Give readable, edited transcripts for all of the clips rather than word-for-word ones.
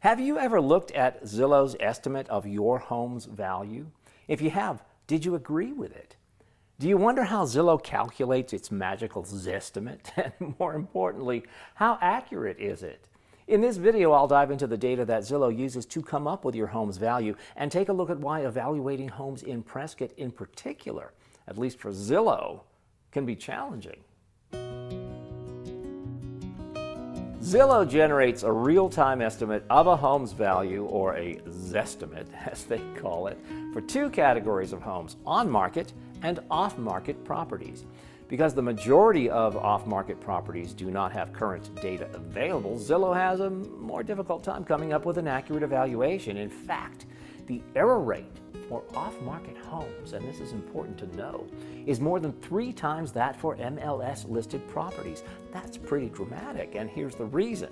Have you ever looked at Zillow's estimate of your home's value? If you have, did you agree with it? Do you wonder how Zillow calculates its magical Zestimate? And more importantly, how accurate is it? In this video, I'll dive into the data that Zillow uses to come up with your home's value and take a look at why evaluating homes in Prescott in particular, at least for Zillow, can be challenging. Zillow generates a real-time estimate of a home's value, or a Zestimate, as they call it, for two categories of homes: on-market and off-market properties. Because the majority of off-market properties do not have current data available, Zillow has a more difficult time coming up with an accurate evaluation. In fact, the error rate for off-market homes, and this is important to know, is more than 3 times that for MLS-listed properties. That's pretty dramatic, and here's the reason.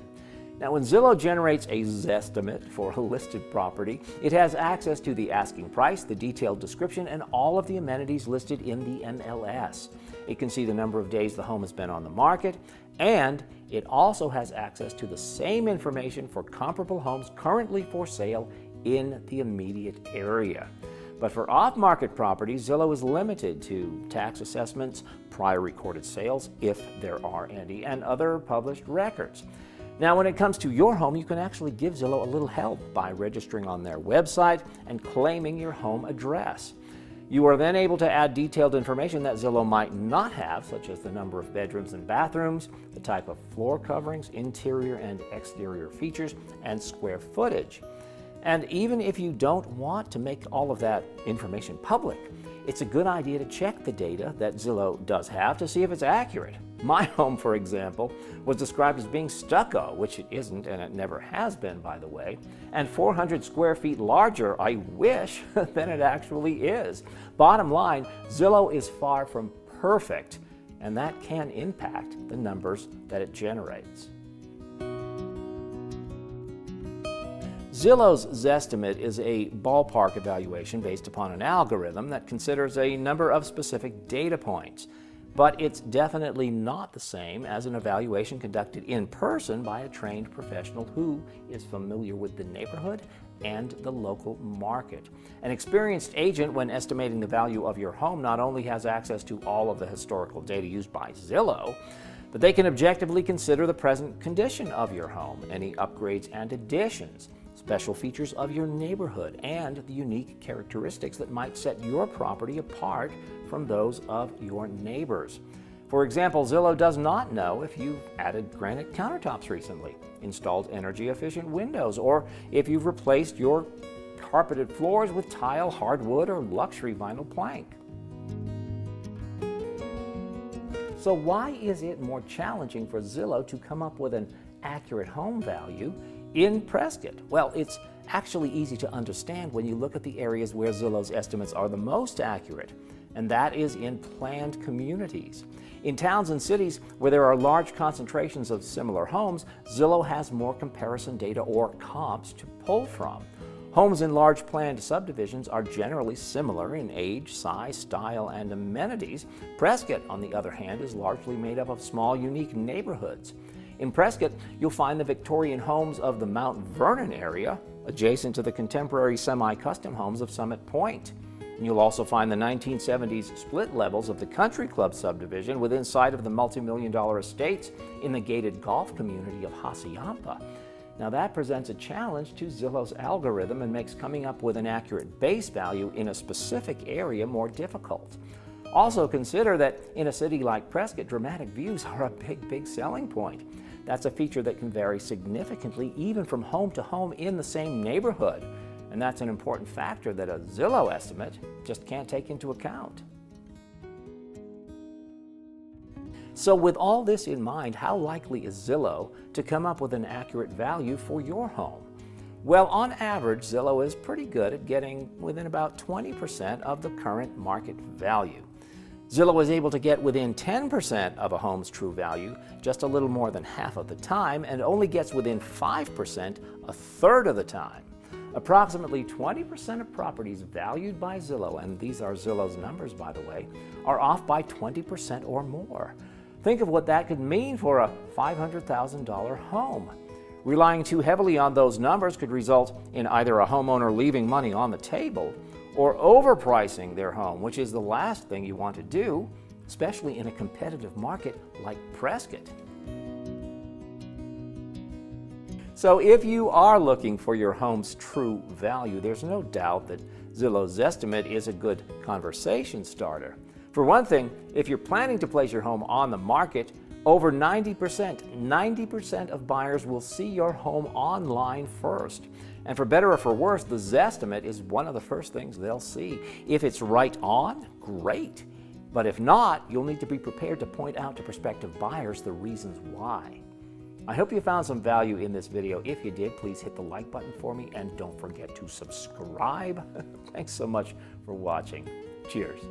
Now, when Zillow generates a Zestimate for a listed property, it has access to the asking price, the detailed description, and all of the amenities listed in the MLS. It can see the number of days the home has been on the market, and it also has access to the same information for comparable homes currently for sale in the immediate area. But for off-market properties, Zillow is limited to tax assessments, prior recorded sales, if there are any, and other published records. Now, when it comes to your home, you can actually give Zillow a little help by registering on their website and claiming your home address. You are then able to add detailed information that Zillow might not have, such as the number of bedrooms and bathrooms, the type of floor coverings, interior and exterior features, and square footage. And even if you don't want to make all of that information public, it's a good idea to check the data that Zillow does have to see if it's accurate. My home, for example, was described as being stucco, which it isn't, and it never has been, by the way, and 400 square feet larger, I wish, than it actually is. Bottom line, Zillow is far from perfect, and that can impact the numbers that it generates. Zillow's Zestimate is a ballpark evaluation based upon an algorithm that considers a number of specific data points. But it's definitely not the same as an evaluation conducted in person by a trained professional who is familiar with the neighborhood and the local market. An experienced agent, when estimating the value of your home, not only has access to all of the historical data used by Zillow, but they can objectively consider the present condition of your home, any upgrades and additions, special features of your neighborhood, and the unique characteristics that might set your property apart from those of your neighbors. For example, Zillow does not know if you've added granite countertops recently, installed energy-efficient windows, or if you've replaced your carpeted floors with tile, hardwood, or luxury vinyl plank. So why is it more challenging for Zillow to come up with an accurate home value in Prescott? Well, it's actually easy to understand when you look at the areas where Zillow's estimates are the most accurate, and that is in planned communities. In towns and cities where there are large concentrations of similar homes, Zillow has more comparison data, or comps, to pull from. Homes in large planned subdivisions are generally similar in age, size, style, and amenities. Prescott, on the other hand, is largely made up of small, unique neighborhoods. In Prescott, you'll find the Victorian homes of the Mount Vernon area, adjacent to the contemporary semi-custom homes of Summit Point. And you'll also find the 1970s split levels of the Country Club subdivision within sight of the multi-million-dollar estates in the gated golf community of Hassayampa. Now, that presents a challenge to Zillow's algorithm and makes coming up with an accurate base value in a specific area more difficult. Also consider that in a city like Prescott, dramatic views are a big selling point. That's a feature that can vary significantly even from home to home in the same neighborhood. And that's an important factor that a Zillow estimate just can't take into account. So with all this in mind, how likely is Zillow to come up with an accurate value for your home? Well, on average, Zillow is pretty good at getting within about 20% of the current market value. Zillow is able to get within 10% of a home's true value just a little more than half of the time, and only gets within 5% a third of the time. Approximately 20% of properties valued by Zillow, and these are Zillow's numbers, by the way, are off by 20% or more. Think of what that could mean for a $500,000 home. Relying too heavily on those numbers could result in either a homeowner leaving money on the table or overpricing their home, which is the last thing you want to do, especially in a competitive market like Prescott. So if you are looking for your home's true value, there's no doubt that Zillow Zestimate is a good conversation starter. For one thing, if you're planning to place your home on the market, over 90% of buyers will see your home online first. And for better or for worse, the Zestimate is one of the first things they'll see. If it's right on, great. But if not, you'll need to be prepared to point out to prospective buyers the reasons why. I hope you found some value in this video. If you did, please hit the like button for me and don't forget to subscribe. Thanks so much for watching. Cheers.